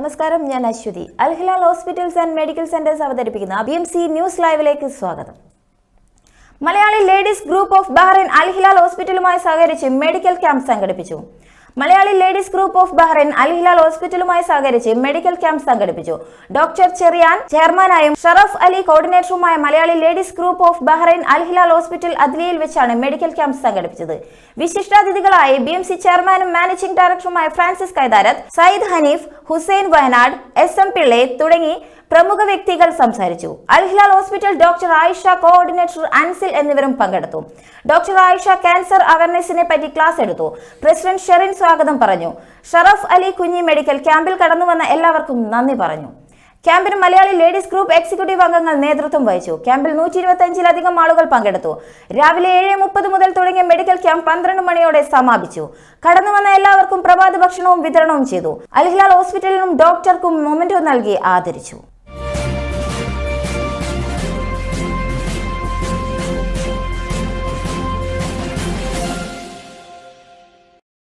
നമസ്കാരം, ഞാൻ Aswathy. Al Hilal hospitals and medical centres അവതരിപ്പിക്കുന്ന BMC ന്യൂസ് ലൈവിലേക്ക് സ്വാഗതം. Malayali ladies group of Bahrain Al Hilal ഹോസ്പിറ്റലുമായി സഹകരിച്ച് മെഡിക്കൽ ക്യാമ്പ് സംഘടിപ്പിച്ചു. Malayali ladies group of Bahrain Al Hilal ഹോസ്പിറ്റലുമായി സഹകരിച്ച് മെഡിക്കൽ ക്യാമ്പ് സംഘടിപ്പിച്ചു. ഡോക്ടർ ചെറിയാൻ ചെയർമാനായും ഷറഫ് അലി കോർഡിനേറ്ററുമായ Malayali ladies group of Bahrain Al Hilal hospital അദ്ലിയയിൽ വെച്ചാണ് മെഡിക്കൽ ക്യാമ്പ് സംഘടിപ്പിച്ചത്. വിശിഷ്ടാതിഥികളായി BMC ചെയർമാനും മാനേജിംഗ് ഡയറക്ടറുമായ ഫ്രാൻസിസ് കൈതാരത്ത്, സയ്യിദ് ഹനീഫ്, ഹുസൈൻ വയനാട്, SM പിള്ളെ തുടങ്ങി പ്രമുഖ വ്യക്തികൾ സംസാരിച്ചു. Al Hilal hospital doctor Ayesha, coordinator Ansil എന്നിവരും പങ്കെടുത്തു. ഡോക്ടർ ആയിഷ ക്യാൻസർ അവയർനെസിനെ പറ്റി ക്ലാസ് എടുത്തു. പ്രസിഡന്റ് ഷെറിൻ സ്വാഗതം പറഞ്ഞു. ഷറഫ് അലി കുഞ്ഞി മെഡിക്കൽ ക്യാമ്പിൽ കടന്നുവന്ന എല്ലാവർക്കും നന്ദി പറഞ്ഞു. ക്യാമ്പിന് മലയാളി ലേഡീസ് ഗ്രൂപ്പ് എക്സിക്യൂട്ടീവ് അംഗങ്ങൾ നേതൃത്വം വഹിച്ചു. ക്യാമ്പിൽ 125-ലധികം ആളുകൾ പങ്കെടുത്തു. രാവിലെ 7:30 മുതൽ തുടങ്ങിയ മെഡിക്കൽ ക്യാമ്പ് 12 മണിയോടെ സമാപിച്ചു. കടന്നുവന്ന എല്ലാവർക്കും പ്രഭാത ഭക്ഷണവും വിതരണവും ചെയ്തു. അൽ ഹിലാൽ ഹോസ്പിറ്റലിനും ഡോക്ടർക്കും മൊമെന്റോ നൽകി ആദരിച്ചു.